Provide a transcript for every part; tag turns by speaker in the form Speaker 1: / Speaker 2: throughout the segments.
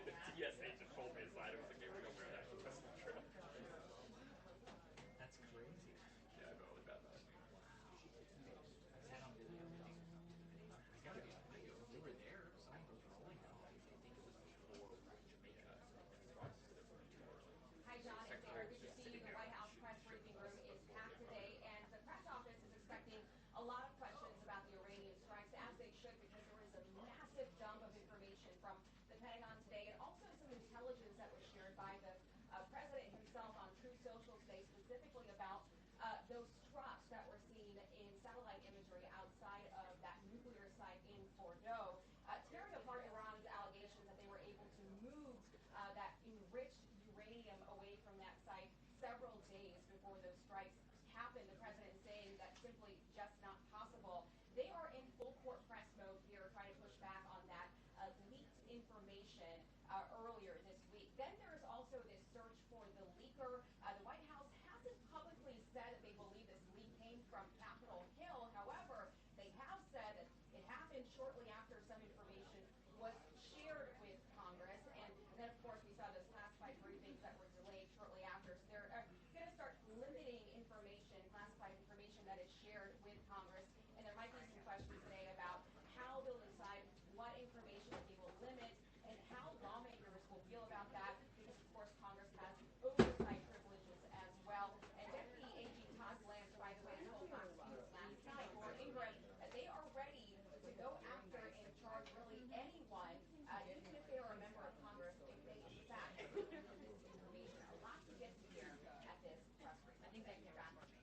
Speaker 1: the TSA just pulled me aside. It was like, hey, we don't wear that. That's not true.
Speaker 2: That's crazy.
Speaker 1: Yeah, I felt really bad about it.
Speaker 2: I gotta be honest, they were there. Someone was rolling them. I think it was before Jamaica.
Speaker 3: Hi, John. It's Sarah. Good to see you. The White House press briefing room is packed today, and the press office is expecting a lot of questions about the Iranian strikes, as they should, because there was a massive dump of information from the Pentagon today, and also some intelligence that was shared by the president himself on Truth Social today, specifically about those trucks that were seen in satellite imagery outside of that nuclear site in Fordow, tearing apart Iran's allegations that they were able to move that enriched uranium away from that site several days before those strikes happened. The president is saying that's simply just not possible. They are in full court press mode here, trying to push back on that leaked information earlier this week. Then there is also this search for the leaker. The White House hasn't publicly said that they believe this leak came from Capitol Hill. However, they have said that it happened shortly after some information was shared with Congress. And then, of course, we saw those classified briefings that were delayed shortly after. So they're going to start limiting information, classified information that is shared with Congress. And there might be some questions today about how they'll decide what information they will limit and how lawmakers will feel about that, because, of course, Congress has oversight privileges as well. And Deputy AG Todd Blanche, by the way, told Fox News last night, or Ingram, that they are ready to go after and charge really anyone, even if they are a member of Congress, if they in fact release this information. A lot to get to here at this press briefing. I think they can back on me.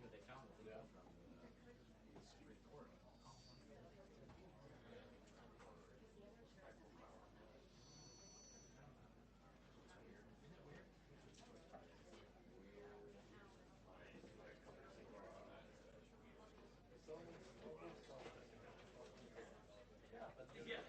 Speaker 2: They found the leak from the Supreme Court.
Speaker 1: Yeah.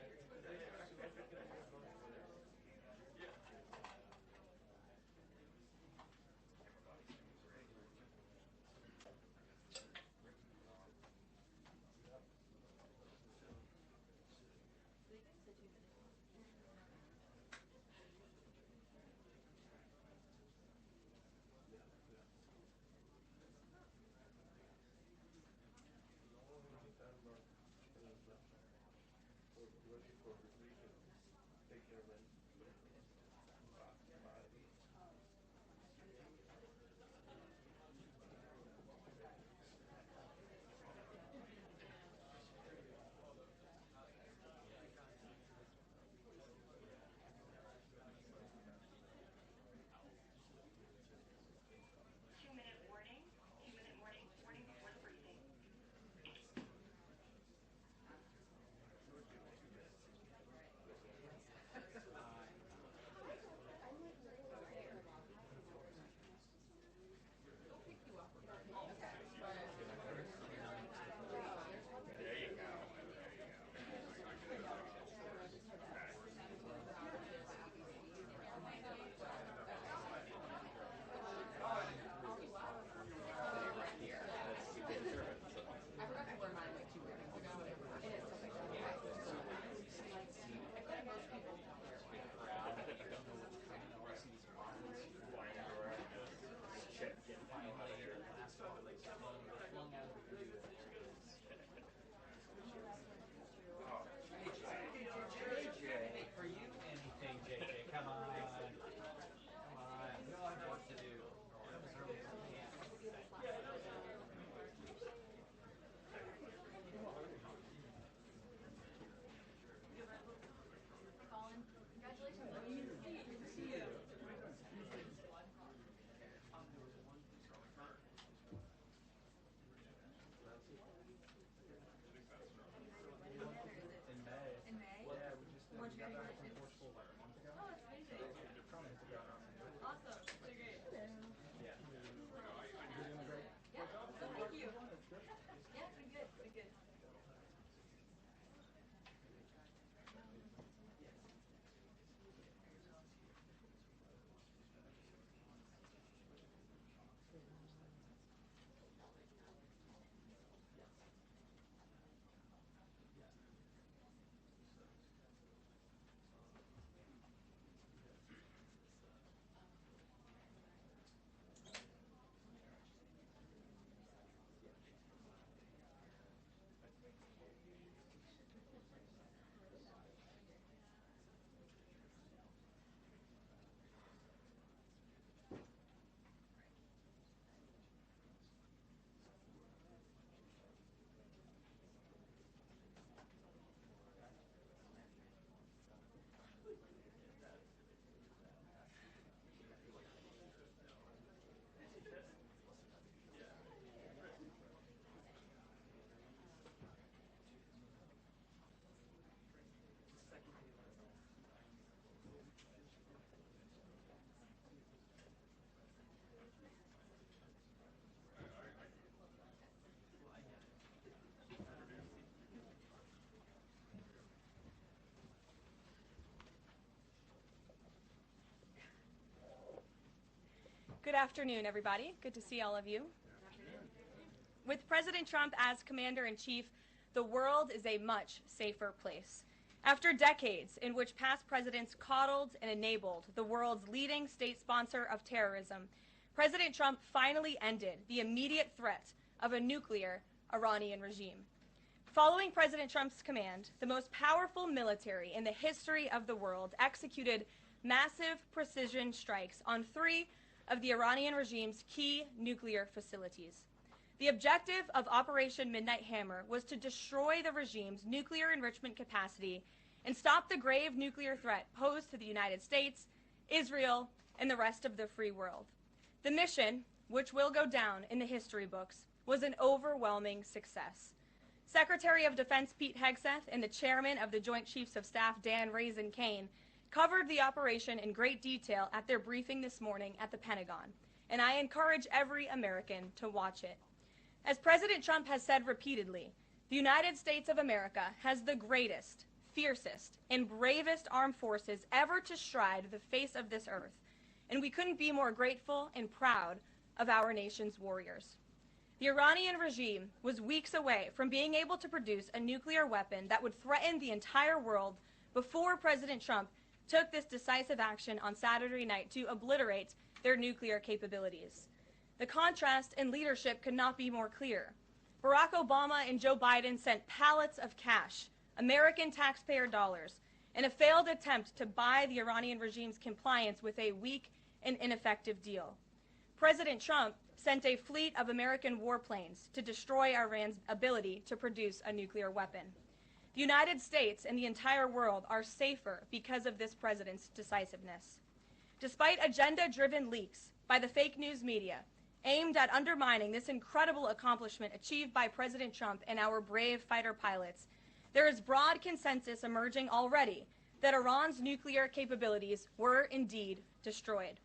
Speaker 4: Good afternoon, everybody. Good to see all of you. With President Trump as Commander-in-Chief, the world is a much safer place. After decades in which past presidents coddled and enabled the world's leading state sponsor of terrorism, President Trump finally ended the immediate threat of a nuclear Iranian regime. Following President Trump's command, the most powerful military in the history of the world executed massive precision strikes on 3 of the Iranian regime's key nuclear facilities. The objective of Operation Midnight Hammer was to destroy the regime's nuclear enrichment capacity and stop the grave nuclear threat posed to the United States, Israel, and the rest of the free world. The mission, which will go down in the history books, was an overwhelming success. Secretary of Defense Pete Hegseth and the Chairman of the Joint Chiefs of Staff Dan Raisin Kane covered the operation in great detail at their briefing this morning at the Pentagon, and I encourage every American to watch it. As President Trump has said repeatedly, the United States of America has the greatest, fiercest, and bravest armed forces ever to stride the face of this earth, and we couldn't be more grateful and proud of our nation's warriors. The Iranian regime was weeks away from being able to produce a nuclear weapon that would threaten the entire world before President Trump took this decisive action on Saturday night to obliterate their nuclear capabilities. The contrast in leadership could not be more clear. Barack Obama and Joe Biden sent pallets of cash, American taxpayer dollars, in a failed attempt to buy the Iranian regime's compliance with a weak and ineffective deal. President Trump sent a fleet of American warplanes to destroy Iran's ability to produce a nuclear weapon. The United States and the entire world are safer because of this president's decisiveness. Despite agenda-driven leaks by the fake news media aimed at undermining this incredible accomplishment achieved by President Trump and our brave fighter pilots, there is broad consensus emerging already that Iran's nuclear capabilities were indeed destroyed.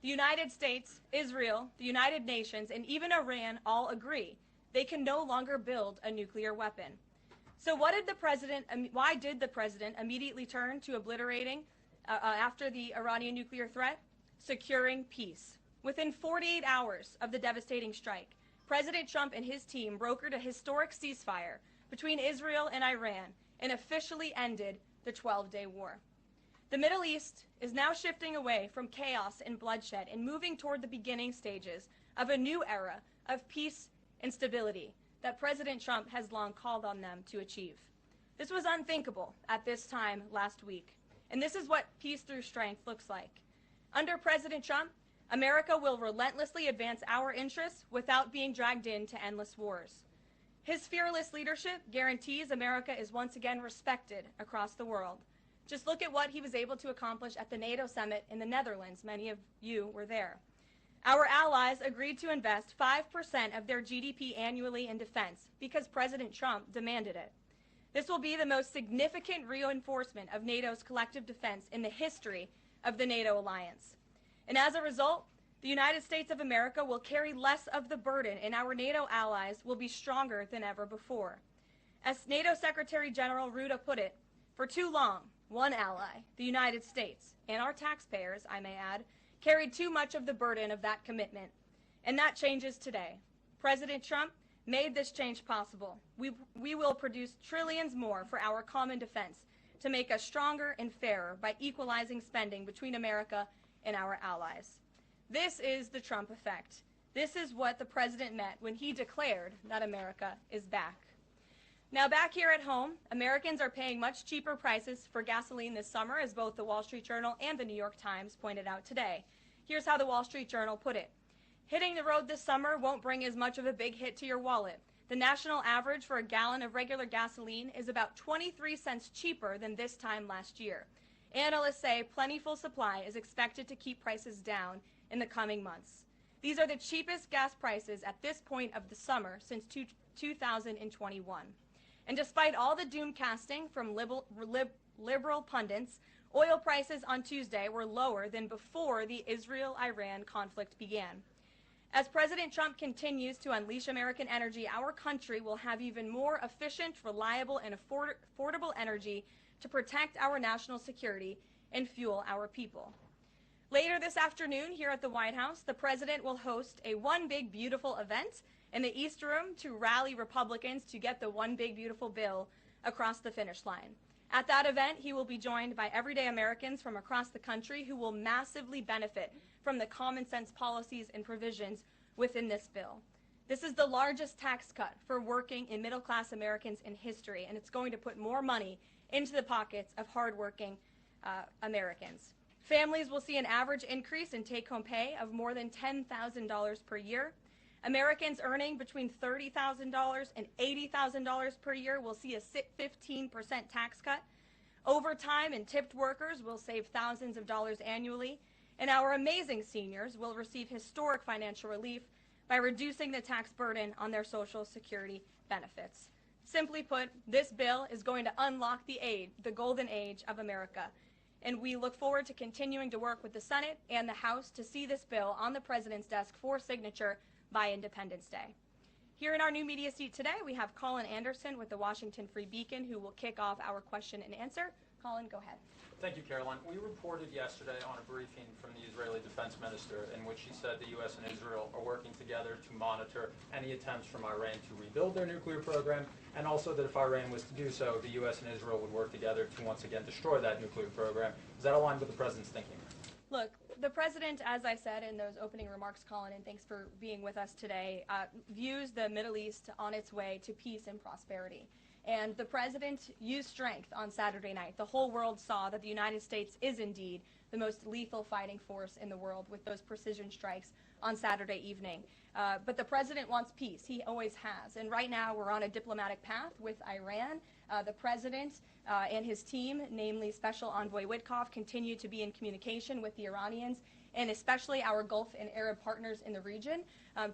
Speaker 4: The United States, Israel, the United Nations, and even Iran all agree they can no longer build a nuclear weapon. So why did the president immediately turn to obliterating after the Iranian nuclear threat? Securing peace. Within 48 hours of the devastating strike, President Trump and his team brokered a historic ceasefire between Israel and Iran and officially ended the 12-day war. The Middle East is now shifting away from chaos and bloodshed and moving toward the beginning stages of a new era of peace and stability that President Trump has long called on them to achieve. This was unthinkable at this time last week, and this is what peace through strength looks like. Under President Trump, America will relentlessly advance our interests without being dragged into endless wars. His fearless leadership guarantees America is once again respected across the world. Just look at what he was able to accomplish at the NATO summit in the Netherlands. Many of you were there. Our allies agreed to invest 5% of their GDP annually in defense because President Trump demanded it. This will be the most significant reinforcement of NATO's collective defense in the history of the NATO alliance. And as a result, the United States of America will carry less of the burden, and our NATO allies will be stronger than ever before. As NATO Secretary General Rutte put it, for too long, one ally, the United States, and our taxpayers, I may add, carried too much of the burden of that commitment. And that changes today. President Trump made this change possible. We will produce trillions more for our common defense to make us stronger and fairer by equalizing spending between America and our allies. This is the Trump effect. This is what the president meant when he declared that America is back. Now, back here at home, Americans are paying much cheaper prices for gasoline this summer, as both the Wall Street Journal and the New York Times pointed out today. Here's how the Wall Street Journal put it. Hitting the road this summer won't bring as much of a big hit to your wallet. The national average for a gallon of regular gasoline is about 23 cents cheaper than this time last year. Analysts say plentiful supply is expected to keep prices down in the coming months. These are the cheapest gas prices at this point of the summer since 2021. And despite all the doom casting from liberal pundits, oil prices on Tuesday were lower than before the Israel-Iran conflict began. As President Trump continues to unleash American energy, our country will have even more efficient, reliable, and affordable energy to protect our national security and fuel our people. Later this afternoon here at the White House, the president will host a One Big Beautiful event in the East Room to rally Republicans to get the One Big Beautiful bill across the finish line. At that event, he will be joined by everyday Americans from across the country who will massively benefit from the common sense policies and provisions within this bill. This is the largest tax cut for working and middle-class Americans in history, and it's going to put more money into the pockets of hardworking Americans. Families will see an average increase in take-home pay of more than $10,000 per year. Americans earning between $30,000 and $80,000 per year will see a 15% tax cut. Overtime and tipped workers will save thousands of dollars annually. And our amazing seniors will receive historic financial relief by reducing the tax burden on their Social Security benefits. Simply put, this bill is going to unlock the golden age of America. And we look forward to continuing to work with the Senate and the House to see this bill on the president's desk for signature by Independence Day. Here in our new media seat today, we have Colin Anderson with the Washington Free Beacon, who will kick off our question and answer. Colin, go ahead.
Speaker 5: Thank you, Karoline. We reported yesterday on a briefing from the Israeli defense minister in which she said the U.S. and Israel are working together to monitor any attempts from Iran to rebuild their nuclear program, and also that if Iran was to do so, the U.S. and Israel would work together to once again destroy that nuclear program. Does that align with the president's thinking?
Speaker 4: Look, the president, as I said in those opening remarks, Colin, and thanks for being with us today, views the Middle East on its way to peace and prosperity. And the president used strength on Saturday night. The whole world saw that the United States is indeed the most lethal fighting force in the world with those precision strikes on Saturday evening. But the president wants peace. He always has. And right now we're on a diplomatic path with Iran. The president and his team, namely Special Envoy Witkoff, continue to be in communication with the Iranians and especially our Gulf and Arab partners in the region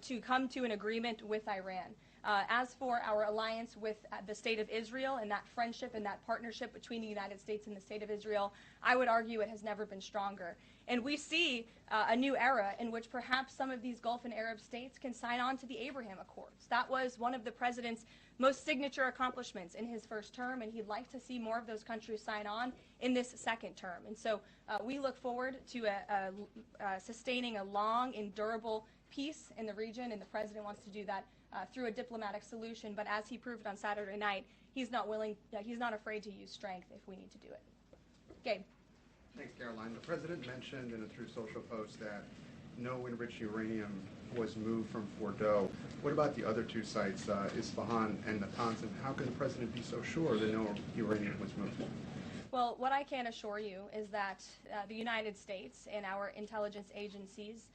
Speaker 4: to come to an agreement with Iran. As for our alliance with the State of Israel and that friendship and that partnership between the United States and the State of Israel, I would argue it has never been stronger. And we see a new era in which perhaps some of these Gulf and Arab states can sign on to the Abraham Accords. That was one of the president's most signature accomplishments in his first term, and he'd like to see more of those countries sign on in this second term. And so we look forward to sustaining a long and durable peace in the region, and the president wants to do that through a diplomatic solution. But as he proved on Saturday night, he's not afraid to use strength if we need to do it. Gabe.
Speaker 6: Thanks, Caroline. The president mentioned in a Truth Social post that no enriched uranium was moved from Fordo. What about the other two sites, Isfahan and Natanz, and how can the president be so sure that no uranium was moved?
Speaker 4: Well, what I can assure you is that the United States and our intelligence agencies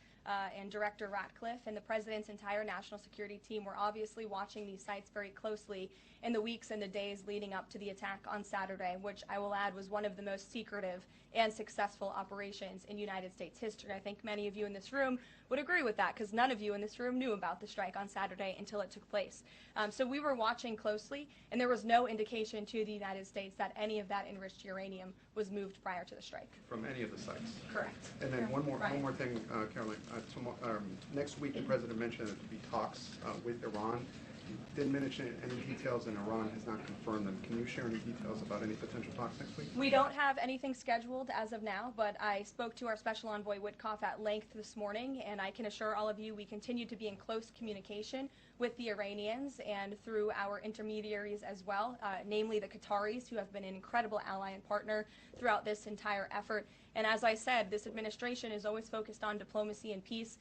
Speaker 4: and Director Ratcliffe and the President's entire national security team were obviously watching these sites very closely in the weeks and the days leading up to the attack on Saturday, which I will add was one of the most secretive and successful operations in United States history. I think many of you in this room would agree with that because none of you in this room knew about the strike on Saturday until it took place. So we were watching closely, and there was no indication to the United States that any of that enriched uranium was moved prior to the strike.
Speaker 6: From any of the sites?
Speaker 4: Correct.
Speaker 6: And then one more thing, Caroline. Next week, the president mentioned that there would be talks with Iran. Didn't mention any details, and Iran has not confirmed them. Can you share any details about any potential talks next week?
Speaker 4: We don't have anything scheduled as of now, but I spoke to our Special Envoy Witkoff at length this morning, and I can assure all of you we continue to be in close communication with the Iranians and through our intermediaries as well, namely the Qataris, who have been an incredible ally and partner throughout this entire effort. And as I said, this administration is always focused on diplomacy and peace,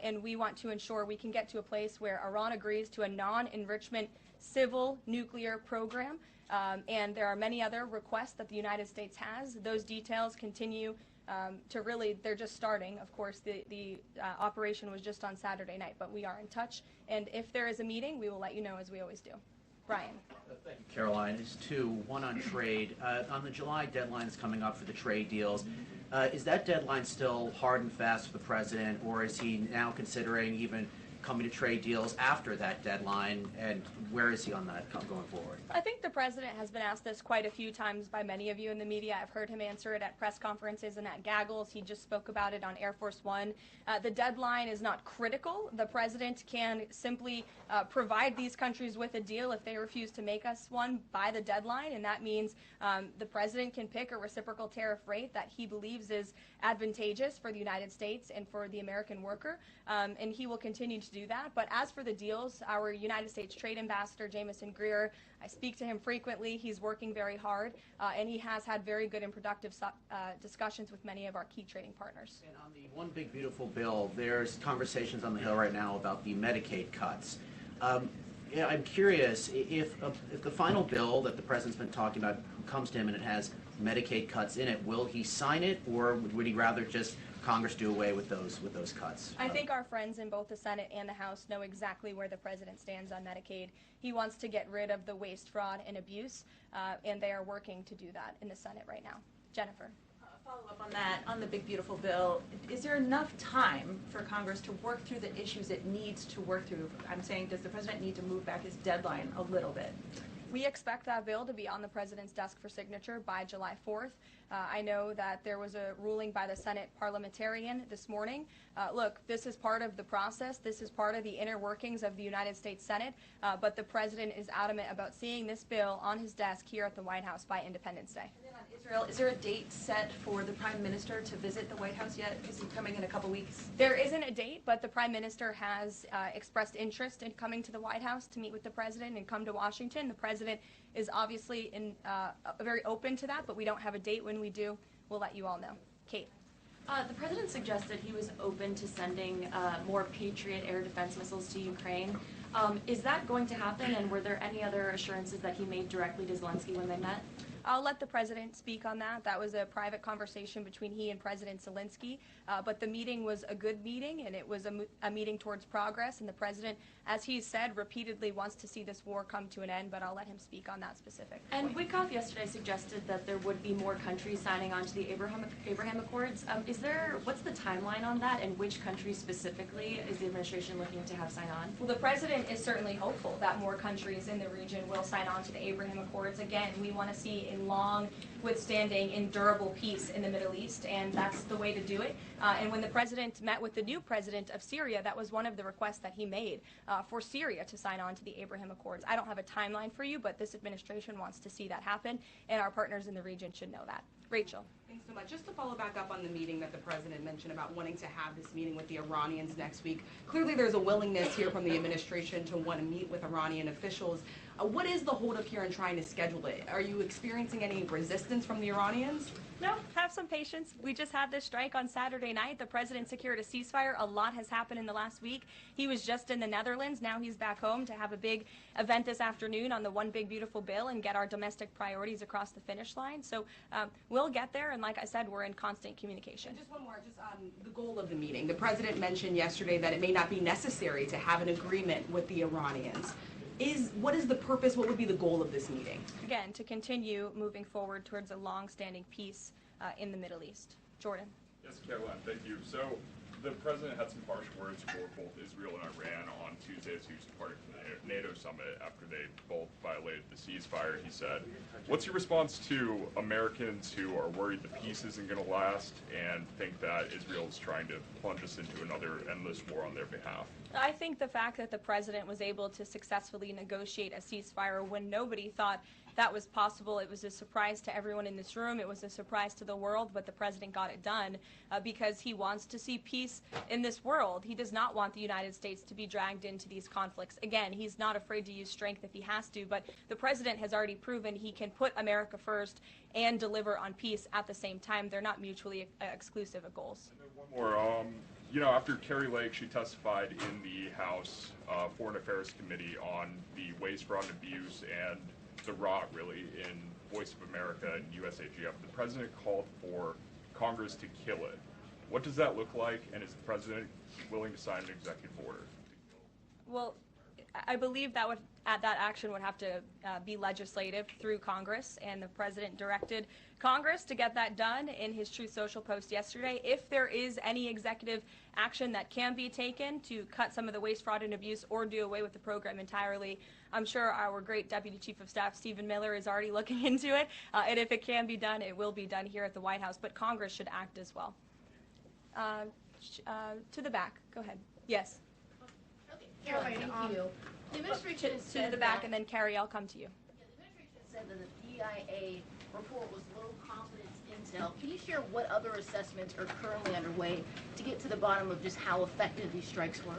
Speaker 4: and we want to ensure we can get to a place where Iran agrees to a non-enrichment civil nuclear program. And there are many other requests that the United States has. Those details continue to really, they're just starting. Of course, the operation was just on Saturday night, but we are in touch. And if there is a meeting, we will let you know, as we always do. Brian.
Speaker 2: Thank you, Caroline. There's two, one on trade. On the July deadlines coming up for the trade deals, is that deadline still hard and fast for the president, or is he now considering even
Speaker 7: coming to trade deals after that deadline, and where is he on that going forward?
Speaker 4: I think the president has been asked this quite a few times by many of you in the media. I've heard him answer it at press conferences and at gaggles. He just spoke about it on Air Force One. The deadline is not critical. The president can simply provide these countries with a deal if they refuse to make us one by the deadline, and that means the president can pick a reciprocal tariff rate that he believes is advantageous for the United States and for the American worker, and he will continue to do that. But as for the deals, our United States Trade Ambassador, Jamieson Greer, I speak to him frequently. He's working very hard, and he has had very good and productive discussions with many of our key trading partners.
Speaker 7: And on the One Big Beautiful Bill, there's conversations on the Hill right now about the Medicaid cuts. Yeah, I'm curious, if the final bill that the president's been talking about comes to him and it has Medicaid cuts in it, will he sign it, or would he rather just Congress do away with those cuts?
Speaker 4: I think our friends in both the Senate and the House know exactly where the president stands on Medicaid. He wants to get rid of the waste, fraud, and abuse, and they are working to do that in the Senate right now. Jennifer.
Speaker 8: Follow up on that, on the Big Beautiful Bill, is there enough time for Congress to work through the issues it needs to work through? I'm saying, does the president need to move back his deadline a little bit?
Speaker 4: We expect that bill to be on the president's desk for signature by July 4th. I know that there was a ruling by the Senate parliamentarian this morning. Look, this is part of the process. This is part of the inner workings of the United States Senate, but the president is adamant about seeing this bill on his desk here at the White House by Independence Day.
Speaker 8: And then on Israel, is there a date set for the Prime Minister to visit the White House yet? Is he coming in a couple weeks?
Speaker 4: There isn't a date, but the Prime Minister has expressed interest in coming to the White House to meet with the president and come to Washington. The president is obviously very open to that, but we don't have a date. When we do, we'll let you all know. Kate.
Speaker 9: The president suggested he was open to sending more Patriot air defense missiles to Ukraine. Is that going to happen, and were there any other assurances that he made directly to Zelensky when they met?
Speaker 4: I'll let the president speak on that. That was a private conversation between he and President Zelensky, but the meeting was a good meeting, and it was a meeting towards progress, and the president, as he said, repeatedly wants to see this war come to an end, but I'll let him speak on that specific
Speaker 9: And
Speaker 4: point.
Speaker 9: Wickoff yesterday suggested that there would be more countries signing on to the Abraham Accords. What's the timeline on that, and which countries specifically is the administration looking to have sign on?
Speaker 4: Well, the president is certainly hopeful that more countries in the region will sign on to the Abraham Accords. Again, we want to see a long, withstanding, endurable peace in the Middle East, and that's the way to do it. And when the president met with the new president of Syria, that was one of the requests that he made for Syria to sign on to the Abraham Accords. I don't have a timeline for you, but this administration wants to see that happen, and our partners in the region should know that. Rachel.
Speaker 10: Thanks so much. Just to follow back up on the meeting that the president mentioned about wanting to have this meeting with the Iranians next week. Clearly there's a willingness here from the administration to want to meet with Iranian officials. What is the holdup here in trying to schedule it? Are you experiencing any resistance from the Iranians?
Speaker 4: No, have some patience. We just had this strike on Saturday night. The president secured a ceasefire. A lot has happened in the last week. He was just in the Netherlands. Now he's back home to have a big event this afternoon on the One Big Beautiful Bill and get our domestic priorities across the finish line. So we'll get there, and like I said, we're in constant communication.
Speaker 10: And just one more, just on the goal of the meeting. The president mentioned yesterday that it may not be necessary to have an agreement with the Iranians. What is the purpose, what would be the goal of this meeting?
Speaker 4: Again, to continue moving forward towards a long-standing peace in the Middle East. Jordan.
Speaker 1: Yes, Caroline, thank you. So the president had some harsh words for both Israel and Iran on Tuesday as he was departing from the NATO summit after they both violated the ceasefire. He said, what's your response to Americans who are worried the peace isn't going to last and think that Israel is trying to plunge us into another endless war on their behalf?
Speaker 4: I think the fact that the president was able to successfully negotiate a ceasefire when nobody thought that was possible, it was a surprise to everyone in this room. It was a surprise to the world, but the president got it done because he wants to see peace in this world. He does not want the United States to be dragged into these conflicts. Again, he's not afraid to use strength if he has to, but the president has already proven he can put America first and deliver on peace at the same time. They're not mutually exclusive goals.
Speaker 1: And then one more. You know, after Kari Lake, she testified in the House Foreign Affairs Committee on the waste, fraud, and abuse and the rot, really, in Voice of America and USAGF. The president called for Congress to kill it. What does that look like, and is the president willing to sign an executive order?
Speaker 4: Well, I believe that that action would have to be legislative through Congress, and the president directed Congress to get that done in his Truth Social post yesterday. If there is any executive action that can be taken to cut some of the waste, fraud, and abuse or do away with the program entirely, I'm sure our great Deputy Chief of Staff, Stephen Miller, is already looking into it. And if it can be done, it will be done here at the White House. But Congress should act as well. To the back. Go ahead. Yes.
Speaker 11: Okay, Caroline, thank you. The administration
Speaker 4: To the back, and then Carrie, I'll come to you.
Speaker 11: Yeah, the administration said that the DIA report was low confidence intel. Can you share what other assessments are currently underway to get to the bottom of just how effective these strikes were?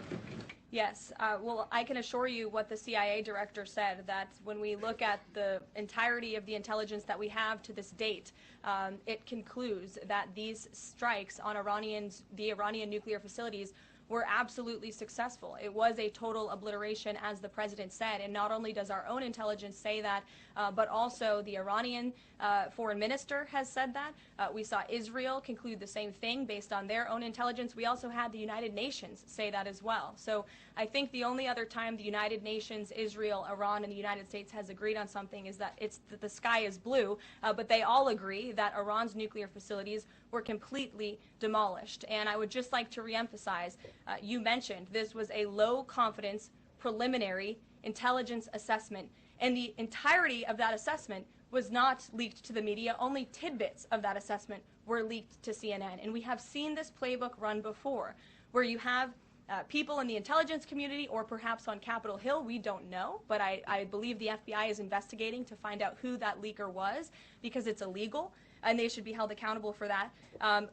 Speaker 4: Yes. Well, I can assure you what the CIA director said, that when we look at the entirety of the intelligence that we have to this date, it concludes that these strikes on the Iranian nuclear facilities were absolutely successful. It was a total obliteration, as the president said, and not only does our own intelligence say that, but also the Iranian foreign minister has said that. We saw Israel conclude the same thing based on their own intelligence. We also had the United Nations say that as well. So I think the only other time the United Nations, Israel, Iran, and the United States has agreed on something is that the sky is blue, but they all agree that Iran's nuclear facilities were completely demolished. And I would just like to reemphasize, you mentioned this was a low confidence preliminary intelligence assessment, and the entirety of that assessment was not leaked to the media. Only tidbits of that assessment were leaked to CNN. And we have seen this playbook run before, where you have people in the intelligence community, or perhaps on Capitol Hill, we don't know, but I believe the FBI is investigating to find out who that leaker was, because it's illegal, and they should be held accountable for that,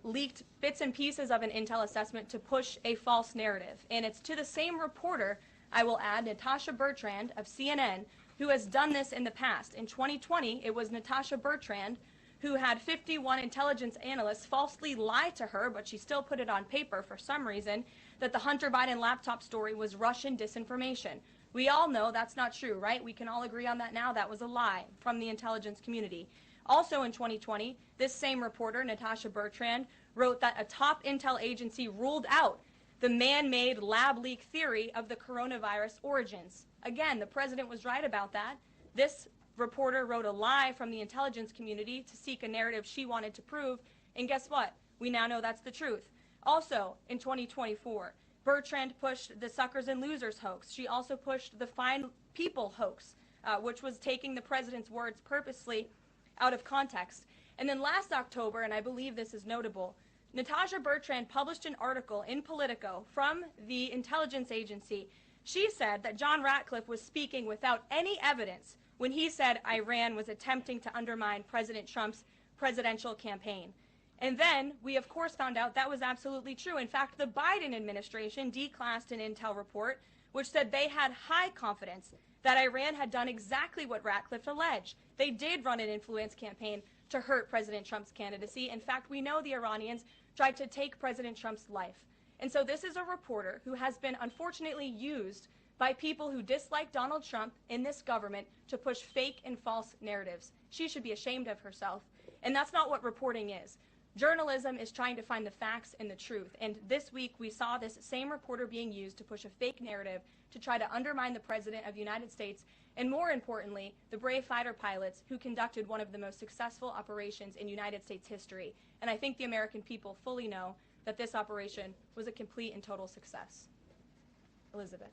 Speaker 4: leaked bits and pieces of an intel assessment to push a false narrative. And it's to the same reporter, I will add, Natasha Bertrand of CNN, who has done this in the past. In 2020, it was Natasha Bertrand who had 51 intelligence analysts falsely lie to her, but she still put it on paper for some reason, that the Hunter Biden laptop story was Russian disinformation. We all know that's not true, right? We can all agree on that now. That was a lie from the intelligence community. Also in 2020, this same reporter, Natasha Bertrand, wrote that a top intel agency ruled out the man-made lab leak theory of the coronavirus origins. Again, the president was right about that. This reporter wrote a lie from the intelligence community to seek a narrative she wanted to prove, and guess what? We now know that's the truth. Also, in 2024, Bertrand pushed the suckers and losers hoax. She also pushed the fine people hoax, which was taking the president's words purposely out of context. And then last October, and I believe this is notable, Natasha Bertrand published an article in Politico from the intelligence agency. She said that John Ratcliffe was speaking without any evidence when he said Iran was attempting to undermine President Trump's presidential campaign. And then we, of course, found out that was absolutely true. In fact, the Biden administration declassed an intel report which said they had high confidence that Iran had done exactly what Ratcliffe alleged. They did run an influence campaign to hurt President Trump's candidacy. In fact, we know the Iranians tried to take President Trump's life. And so this is a reporter who has been unfortunately used by people who dislike Donald Trump in this government to push fake and false narratives. She should be ashamed of herself. And that's not what reporting is. Journalism is trying to find the facts and the truth. And this week we saw this same reporter being used to push a fake narrative to try to undermine the President of the United States, and more importantly, the brave fighter pilots who conducted one of the most successful operations in United States history. And I think the American people fully know that this operation was a complete and total success. Elizabeth.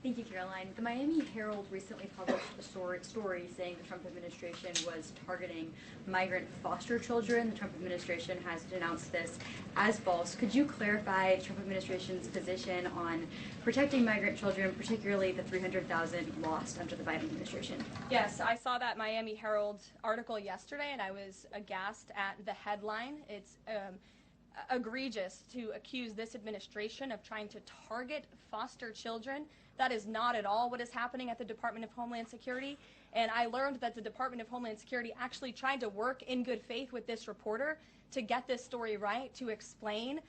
Speaker 12: Thank you, Caroline. The Miami Herald recently published a story saying the Trump administration was targeting migrant foster children. The Trump administration has denounced this as false. Could you clarify the Trump administration's position on protecting migrant children, particularly the 300,000 lost under the Biden administration?
Speaker 4: Yes, I saw that Miami Herald article yesterday, and I was aghast at the headline. It's egregious to accuse this administration of trying to target foster children. That is not at all what is happening at the Department of Homeland Security. And I learned that the Department of Homeland Security actually tried to work in good faith with this reporter to get this story right, to explain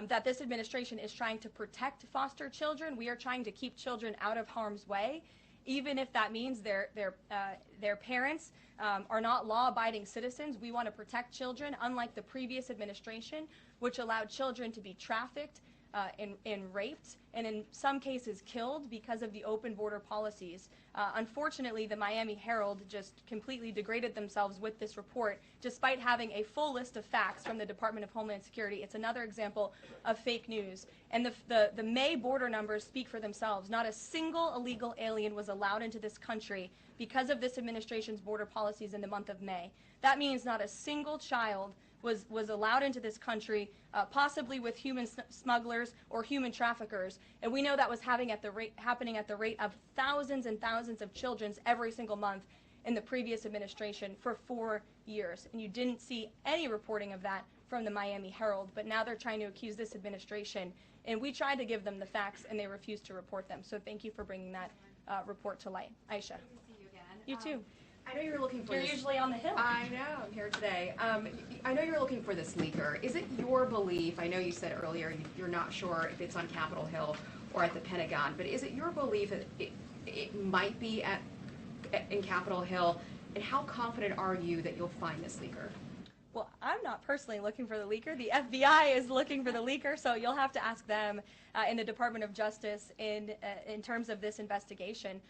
Speaker 4: that this administration is trying to protect foster children. We are trying to keep children out of harm's way, even if that means their parents are not law-abiding citizens. We want to protect children, unlike the previous administration, which allowed children to be trafficked, and raped, and in some cases killed because of the open border policies. Unfortunately, the Miami Herald just completely degraded themselves with this report, despite having a full list of facts from the Department of Homeland Security. It's another example of fake news. And the May border numbers speak for themselves. Not a single illegal alien was allowed into this country because of this administration's border policies in the month of May. That means not a single child was allowed into this country, possibly with human smugglers or human traffickers. And we know that was happening at the rate of thousands and thousands of children every single month in the previous administration for 4 years. And you didn't see any reporting of that from the Miami Herald, but now they're trying to accuse this administration. And we tried to give them the facts, and they refused to report them. So thank you for bringing that report to light. Aisha.
Speaker 13: Good to see you again.
Speaker 4: You too.
Speaker 13: I know you're looking for
Speaker 4: You're
Speaker 13: this.
Speaker 4: usually on the Hill.
Speaker 13: I know, I'm here today. I know you're looking for this leaker. Is it your belief, I know you said earlier you're not sure if it's on Capitol Hill or at the Pentagon, but is it your belief that it might be in Capitol Hill, and how confident are you that you'll find this leaker?
Speaker 4: Well, I'm not personally looking for the leaker. The FBI is looking for the leaker, so you'll have to ask them in the Department of Justice in terms of this investigation.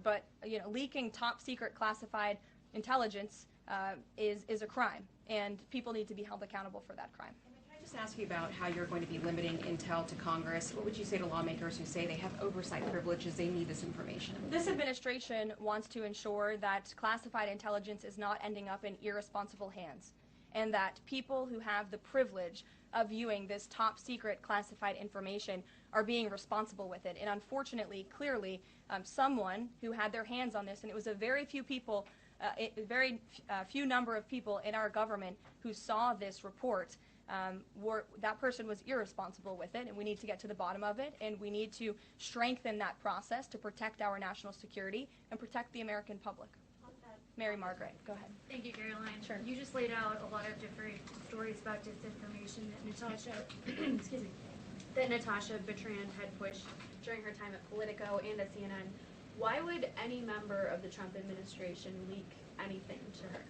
Speaker 4: But leaking top secret classified intelligence is a crime, and people need to be held accountable for that crime.
Speaker 13: Can I just ask you about how you're going to be limiting intel to Congress? What would you say to lawmakers who say they have oversight privileges, they need this information?
Speaker 4: This administration wants to ensure that classified intelligence is not ending up in irresponsible hands, and that people who have the privilege of viewing this top secret classified information are being responsible with it. And unfortunately, clearly, someone who had their hands on this, and it was a very few people, few number of people in our government who saw this report, that person was irresponsible with it, and we need to get to the bottom of it, and we need to strengthen that process to protect our national security and protect the American public. Mary Margaret, go ahead.
Speaker 14: Thank you, Caroline.
Speaker 4: Sure.
Speaker 14: You just laid out a lot of different stories about disinformation that Natasha, excuse me, that Natasha Bertrand had pushed during her time at Politico and at CNN. Why would any member of the Trump administration leak anything to her?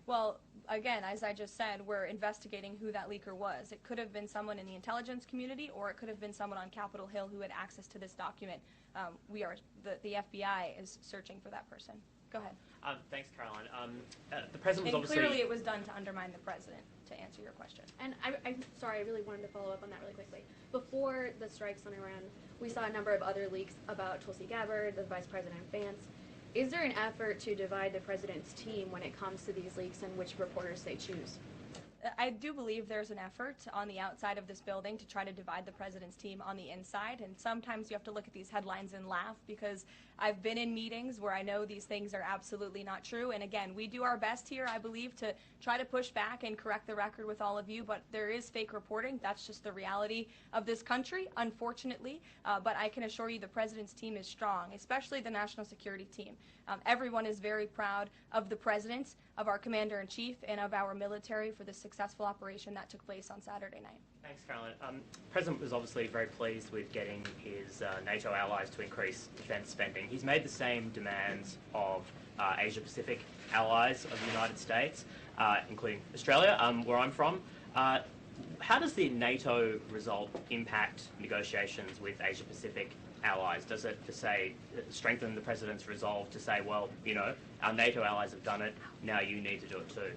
Speaker 4: Well, again, as I just said, we're investigating who that leaker was. It could have been someone in the intelligence community, or it could have been someone on Capitol Hill who had access to this document. The FBI is searching for that person. Go ahead.
Speaker 2: Thanks, Caroline. The president was
Speaker 4: And
Speaker 2: obviously...
Speaker 4: clearly it was done to undermine the president, to answer your question.
Speaker 14: And I'm sorry, I really wanted to follow up on that really quickly. Before the strikes on Iran, we saw a number of other leaks about Tulsi Gabbard, the Vice President Vance. Is there an effort to divide the president's team when it comes to these leaks and which reporters they choose?
Speaker 4: I do believe there's an effort on the outside of this building to try to divide the president's team on the inside, and sometimes you have to look at these headlines and laugh, because I've been in meetings where I know these things are absolutely not true, and again, we do our best here, I believe, to try to push back and correct the record with all of you, but there is fake reporting. That's just the reality of this country, unfortunately, but I can assure you the president's team is strong, especially the national security team. Everyone is very proud of the president, of our commander-in-chief, and of our military for the successful operation that took place on Saturday night.
Speaker 2: Thanks, Caroline. The president was obviously very pleased with getting his NATO allies to increase defence spending. He's made the same demands of Asia-Pacific allies of the United States, including Australia, where I'm from. How does the NATO result impact negotiations with Asia-Pacific allies? Does it, to say, strengthen the president's resolve to say, well, our NATO allies have done it, now you need to do it too?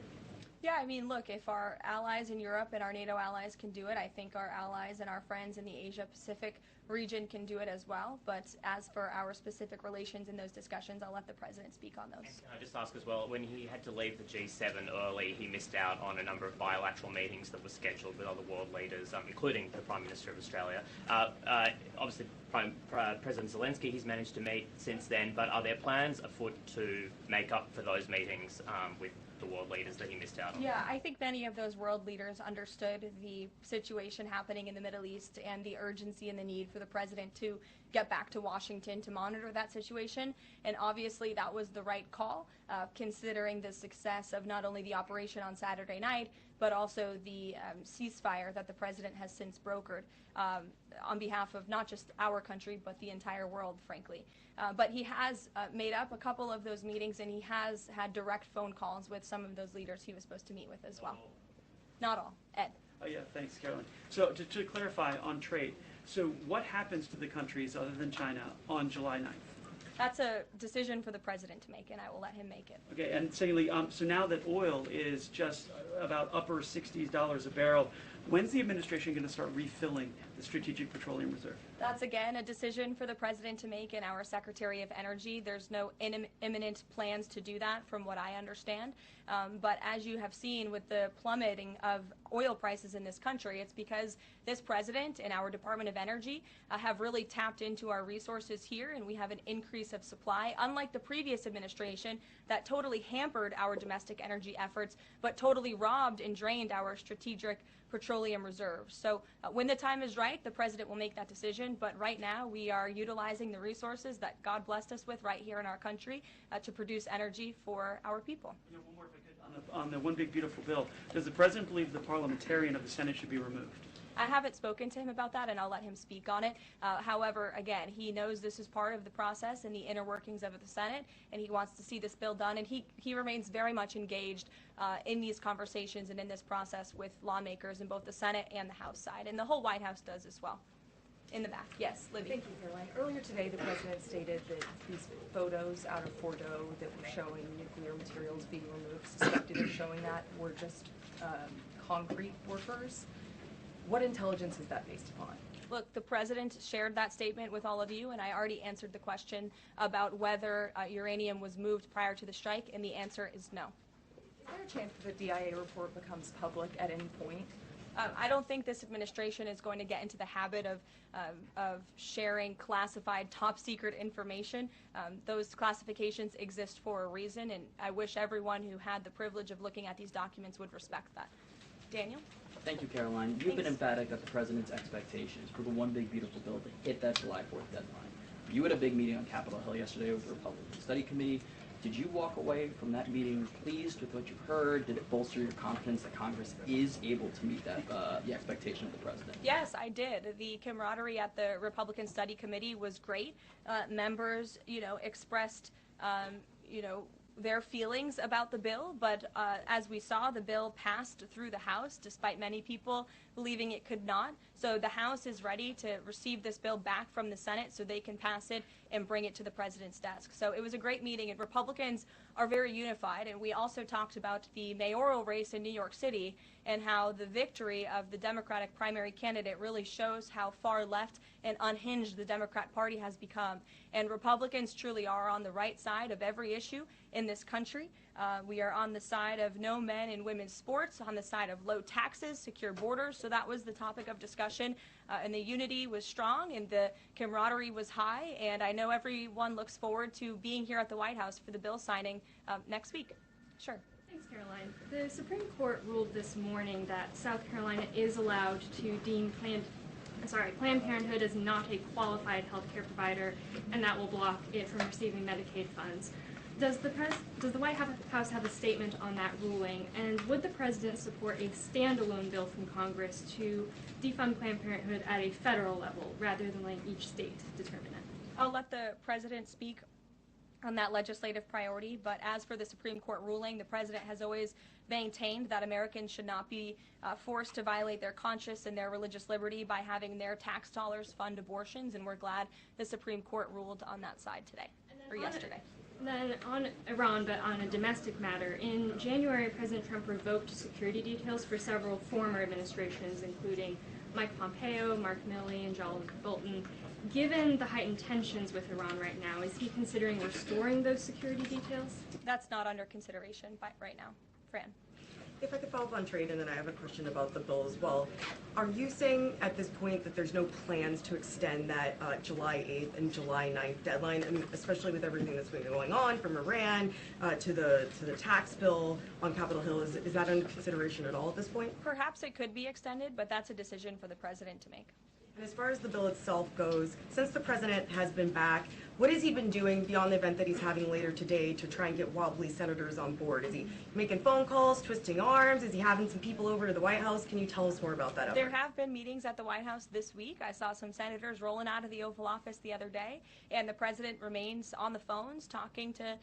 Speaker 4: Yeah, I mean, look, if our allies in Europe and our NATO allies can do it, I think our allies and our friends in the Asia-Pacific region can do it as well. But as for our specific relations in those discussions, I'll let the president speak on those.
Speaker 2: And can I just ask as well, when he had to leave the G7 early, he missed out on a number of bilateral meetings that were scheduled with other world leaders, including the Prime Minister of Australia. Obviously, President Zelensky, he's managed to meet since then, but are there plans afoot to make up for those meetings with the world leaders that he missed out on?
Speaker 4: Yeah, I think many of those world leaders understood the situation happening in the Middle East and the urgency and the need for the president to get back to Washington to monitor that situation. And obviously that was the right call, considering the success of not only the operation on Saturday night, but also the ceasefire that the president has since brokered on behalf of not just our country, but the entire world, frankly. But he has made up a couple of those meetings, and he has had direct phone calls with some of those leaders he was supposed to meet with as well. Not all. Ed.
Speaker 15: Yeah, thanks, Caroline. So to clarify on trade, so what happens to the countries other than China on July 9th?
Speaker 4: That's a decision for the president to make, and I will let him make it.
Speaker 15: Okay, and secondly, so now that oil is just about upper $60s a barrel, when's the administration going to start refilling the Strategic Petroleum Reserve?
Speaker 4: That's, again, a decision for the president to make and our Secretary of Energy. There's no imminent plans to do that, from what I understand. But as you have seen with the plummeting of oil prices in this country, it's because this president and our Department of Energy have really tapped into our resources here, and we have an increase of supply, unlike the previous administration that totally hampered our domestic energy efforts, but totally robbed and drained our strategic petroleum reserves. So when the time is right, the president will make that decision. But right now, we are utilizing the resources that God blessed us with right here in our country to produce energy for our people.
Speaker 15: You know, one more if I could, on the One Big Beautiful Bill, does the president believe the parliamentarian of the Senate should be removed?
Speaker 4: I haven't spoken to him about that, and I'll let him speak on it. However, again, he knows this is part of the process and the inner workings of the Senate, and he wants to see this bill done, and he remains very much engaged in these conversations and in this process with lawmakers in both the Senate and the House side, and the whole White House does as well. In the back. Yes, Libby.
Speaker 16: Thank you, Caroline. Earlier today, the president stated that these photos out of Bordeaux that were showing nuclear materials being removed, suspected of showing that, were just concrete workers. What intelligence is that based upon?
Speaker 4: Look, the president shared that statement with all of you, and I already answered the question about whether uranium was moved prior to the strike, and the answer is no.
Speaker 16: Is there a chance that the DIA report becomes public at any point?
Speaker 4: I don't think this administration is going to get into the habit of sharing classified, top-secret information. Those classifications exist for a reason, and I wish everyone who had the privilege of looking at these documents would respect that. Daniel?
Speaker 17: Thank you, Caroline. You've been emphatic that the president's expectations for the One Big Beautiful Bill to hit that July 4th deadline. You had a big meeting on Capitol Hill yesterday with the Republican Study Committee. Did you walk away from that meeting pleased with what you heard? Did it bolster your confidence that Congress is able to meet that the expectation of the president?
Speaker 4: Yes, I did. The camaraderie at the Republican Study Committee was great. Members, expressed, their feelings about the bill, but as we saw, the bill passed through the House despite many people believing it could not. So the House is ready to receive this bill back from the Senate so they can pass it and bring it to the president's desk. So it was a great meeting, and Republicans are very unified. And we also talked about the mayoral race in New York City and how the victory of the Democratic primary candidate really shows how far left and unhinged the Democrat Party has become. And Republicans truly are on the right side of every issue in this country. We are on the side of no men in women's sports, on the side of low taxes, secure borders. So that was the topic of discussion. And the unity was strong and the camaraderie was high. And I know everyone looks forward to being here at the White House for the bill signing next week. Sure.
Speaker 14: Thanks, Caroline. The Supreme Court ruled this morning that South Carolina is allowed to deem Planned Parenthood as not a qualified health care provider, and that will block it from receiving Medicaid funds. Does the White House have a statement on that ruling, and would the president support a standalone bill from Congress to defund Planned Parenthood at a federal level rather than letting each state determine it?
Speaker 4: I'll let the president speak on that legislative priority, but as for the Supreme Court ruling, the president has always maintained that Americans should not be forced to violate their conscience and their religious liberty by having their tax dollars fund abortions, and we're glad the Supreme Court ruled on that side today, or yesterday.
Speaker 14: Then on Iran, but on a domestic matter, in January, President Trump revoked security details for several former administrations, including Mike Pompeo, Mark Milley, and John Bolton. Given the heightened tensions with Iran right now, is he considering restoring those security details?
Speaker 4: That's not under consideration right now. Fran.
Speaker 18: If I could follow up on trade, and then I have a question about the bill as well. Are you saying at this point that there's no plans to extend that July 8th and July 9th deadline? I mean, especially with everything that's been going on from Iran to the tax bill on Capitol Hill, is that under consideration at all at this point?
Speaker 4: Perhaps it could be extended, but that's a decision for the president to make.
Speaker 18: And as far as the bill itself goes, since the president has been back, what has he been doing beyond the event that he's having later today to try and get wobbly senators on board? Is he making phone calls, twisting arms? Is he having some people over to the White House? Can you tell us more about that effort?
Speaker 4: There have been meetings at the White House this week. I saw some senators rolling out of the Oval Office the other day, and the president remains on the phones talking to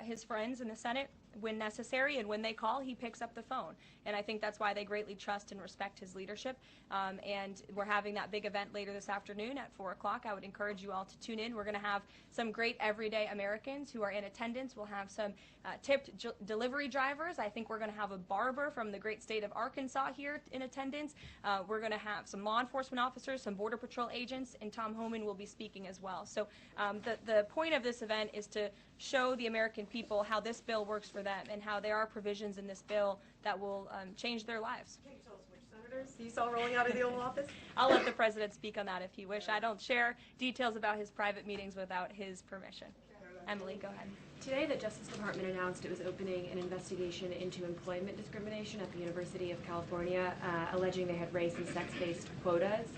Speaker 4: his friends in the Senate when necessary, and when they call, he picks up the phone. And I think that's why they greatly trust and respect his leadership. And we're having that big event later this afternoon at 4 o'clock. I would encourage you all to tune in. We're going to have some great everyday Americans who are in attendance. We'll have some tipped delivery drivers. I think we're going to have a barber from the great state of Arkansas here in attendance. We're going to have some law enforcement officers, some Border Patrol agents, and Tom Homan will be speaking as well. So the point of this event is to show the American people how this bill works for them and how there are provisions in this bill that will change their lives.
Speaker 18: Can you tell us which senators you saw rolling out of the Oval Office?
Speaker 4: I'll let the president speak on that if he wish. I don't share details about his private meetings without his permission. Emily, go ahead.
Speaker 13: Today, the Justice Department announced it was opening an investigation into employment discrimination at the University of California, alleging they had race and sex-based quotas.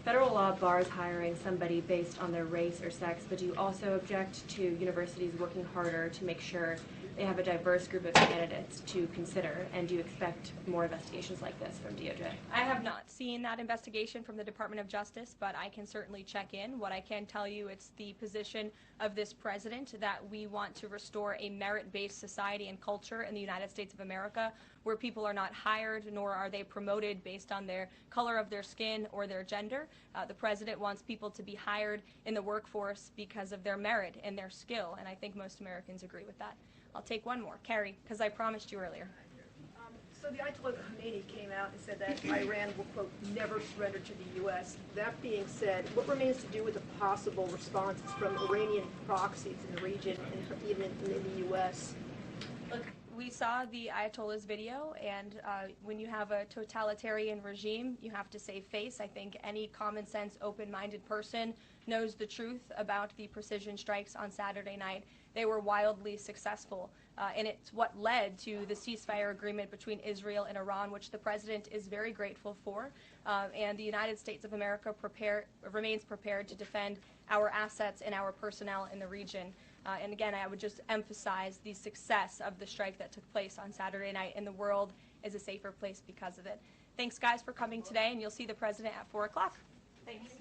Speaker 13: Federal law bars hiring somebody based on their race or sex, but do you also object to universities working harder to make sure they have a diverse group of candidates to consider? And do you expect more investigations like this from DOJ?
Speaker 4: I have not seen that investigation from the Department of Justice, but I can certainly check in. What I can tell you, it's the position of this president that we want to restore a merit-based society and culture in the United States of America, where people are not hired nor are they promoted based on their color of their skin or their gender. The president wants people to be hired in the workforce because of their merit and their skill, and I think most Americans agree with that. I'll take one more. Carrie, because I promised you earlier.
Speaker 19: So the Ayatollah Khomeini came out and said that Iran will, quote, never surrender to the U.S. That being said, what remains to do with the possible responses from Iranian proxies in the region and even in the U.S.?
Speaker 4: Look, we saw the Ayatollah's video, and when you have a totalitarian regime, you have to save face. I think any common sense, open-minded person knows the truth about the precision strikes on Saturday night. They were wildly successful, and it's what led to the ceasefire agreement between Israel and Iran, which the president is very grateful for, and the United States of America remains prepared to defend our assets and our personnel in the region. And again, I would just emphasize the success of the strike that took place on Saturday night, and the world is a safer place because of it. Thanks, guys, for coming today, and you'll see the president at 4 o'clock. Thanks.